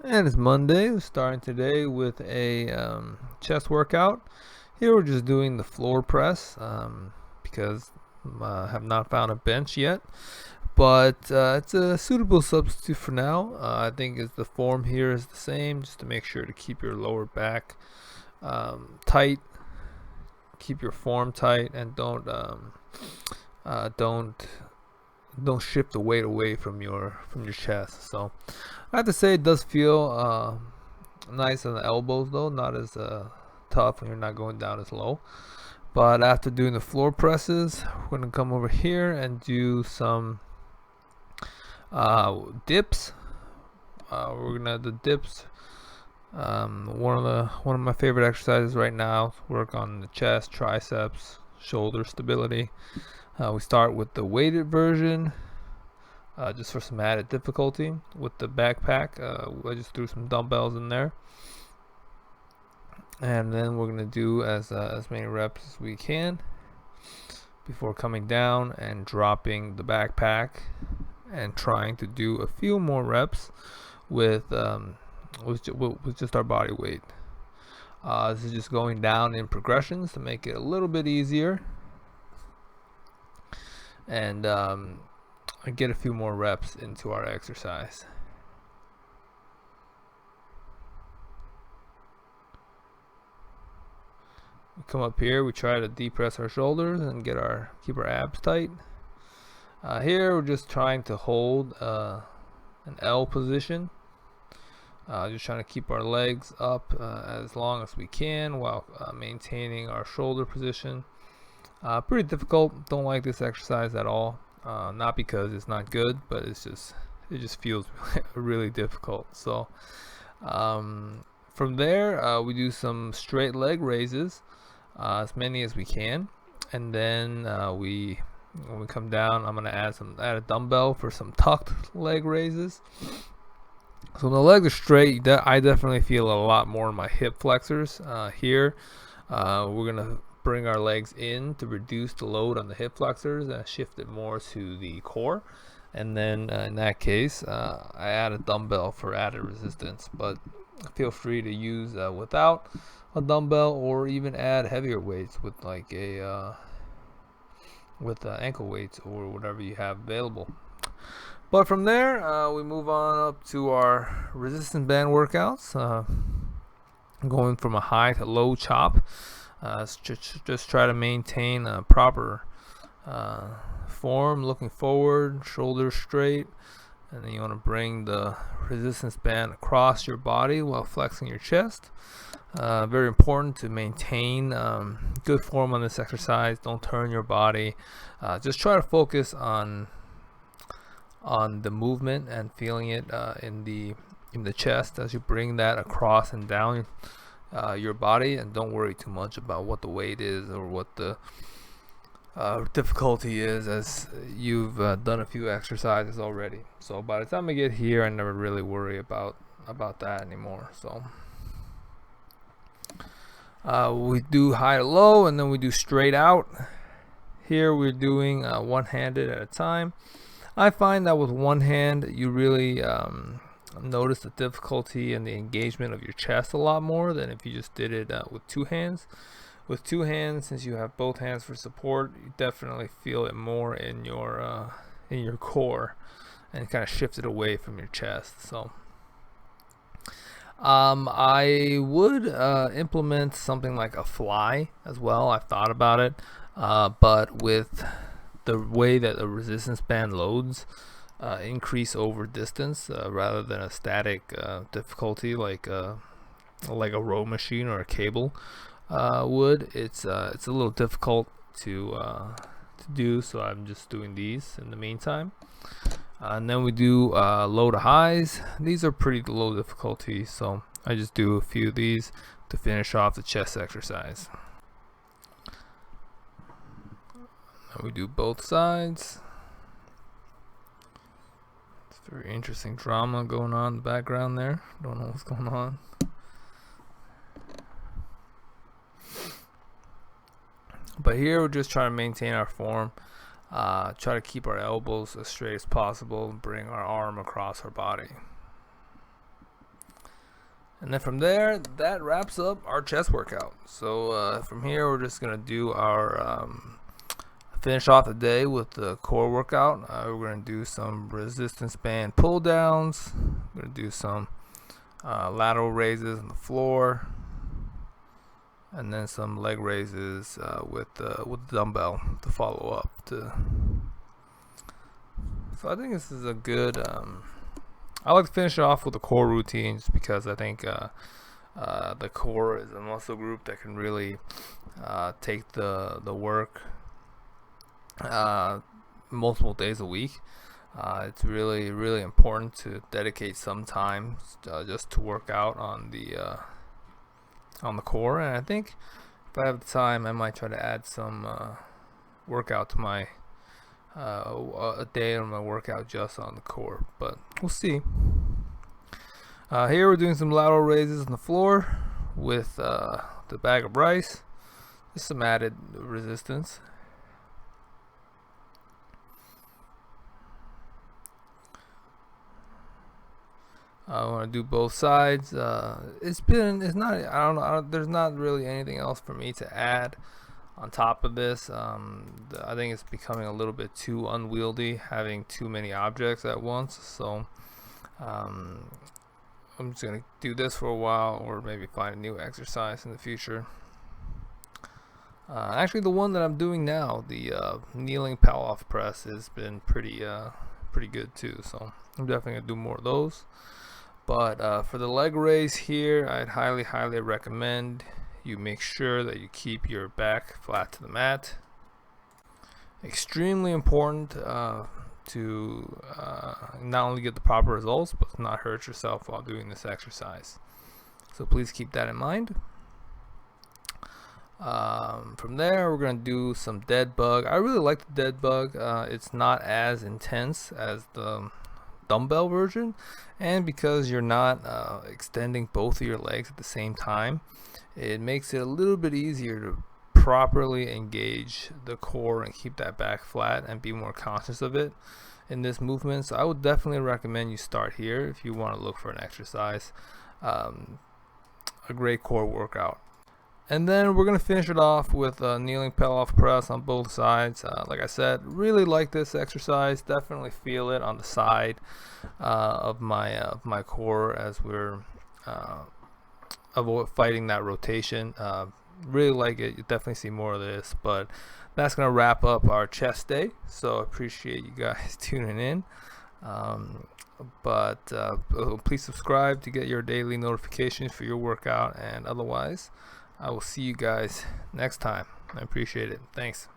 And it's Monday. We're starting today with a chest workout. Here we're just doing the floor press because I have not found a bench yet. But it's a suitable substitute for now. I think the form here is the same, just to make sure to keep your lower back tight, keep your form tight, and uh, don't don't shift the weight away from your chest. So I have to say it does feel nice on the elbows though, not as tough when you're not going down as low. But after doing the floor presses, we're gonna come over here and do some dips. We're gonna do dips. One of my favorite exercises right now. Work on the chest, triceps, shoulder stability. We start with the weighted version, just for some added difficulty with the backpack. I just threw some dumbbells in there, and then we're gonna do as many reps as we can before coming down and dropping the backpack and trying to do a few more reps with just our body weight. This is just going down in progressions to make it a little bit easier, and get a few more reps into our exercise. We come up here, we try to depress our shoulders and keep our abs tight. Here we're just trying to hold an L position, just trying to keep our legs up as long as we can while maintaining our shoulder position. Pretty difficult. Don't like this exercise at all. Not because it's not good, but it just feels really difficult. So from there, we do some straight leg raises, as many as we can, and then when we come down, I'm gonna add a dumbbell for some tucked leg raises. So when the legs are straight, I definitely feel a lot more in my hip flexors. Here, we're gonna bring our legs in to reduce the load on the hip flexors and shift it more to the core. And then in that case, I add a dumbbell for added resistance. But feel free to use without a dumbbell, or even add heavier weights with ankle weights or whatever you have available. But from there, we move on up to our resistance band workouts, going from a high to low chop. Just try to maintain a proper form, looking forward, shoulders straight, and then you want to bring the resistance band across your body while flexing your chest. Very important to maintain good form on this exercise. Don't turn your body. Just try to focus on the movement and feeling it in the chest as you bring that across and down your body, and don't worry too much about what the weight is or what the difficulty is, as you've done a few exercises already. So by the time I get here, I never really worry about that anymore. So we do high to low, and then we do straight out. Here we're doing one-handed at a time. I find that with one hand, you really notice the difficulty and the engagement of your chest a lot more than if you just did it with two hands. With two hands, since you have both hands for support, you definitely feel it more in your core, and kind of shift it away from your chest. So I would implement something like a fly as well. I've thought about it, but with the way that the resistance band loads increase over distance, rather than a static difficulty like a row machine or a cable would. It's a little difficult to do, so I'm just doing these in the meantime. And then we do low to highs. These are pretty low difficulty, so I just do a few of these to finish off the chest exercise. And we do both sides. It's very interesting drama going on in the background there. Don't know what's going on. But here we're just trying to maintain our form. Try to keep our elbows as straight as possible and bring our arm across our body. And then from there, that wraps up our chest workout. So from here, we're just gonna do our finish off the day with the core workout. We're gonna do some resistance band pull downs. We're gonna do some lateral raises on the floor, and then some leg raises with the dumbbell to follow up. So I think this is a good. I like to finish it off with a core routine, just because I think the core is a muscle group that can really take the work multiple days a week. It's really important to dedicate some time just to work out on the core. And I think if I have the time, I might try to add some workout to my a day on my workout just on the core, but we'll see. Here we're doing some lateral raises on the floor with the bag of rice, just some added resistance. I want to do both sides. It's not, I don't know, there's not really anything else for me to add on top of this. I think it's becoming a little bit too unwieldy, having too many objects at once. So I'm just gonna do this for a while, or maybe find a new exercise in the future. Actually, the one that I'm doing now, the kneeling pull-off press, has been pretty good too. So I'm definitely gonna do more of those. But for the leg raise here, I'd highly recommend you make sure that you keep your back flat to the mat. Extremely important to not only get the proper results, but to not hurt yourself while doing this exercise. So please keep that in mind. From there, we're going to do some dead bug. I really like the dead bug. It's not as intense as the dumbbell version, and because you're not extending both of your legs at the same time, it makes it a little bit easier to properly engage the core and keep that back flat and be more conscious of it in this movement. So I would definitely recommend you start here if you want to look for an exercise, a great core workout. And then we're going to finish it off with a kneeling pull-off press on both sides. Like I said, really like this exercise. Definitely feel it on the side of my core as we're fighting that rotation. Really like it. You definitely see more of this. But that's going to wrap up our chest day. So I appreciate you guys tuning in. Please subscribe to get your daily notifications for your workout. And otherwise, I will see you guys next time. I appreciate it. Thanks.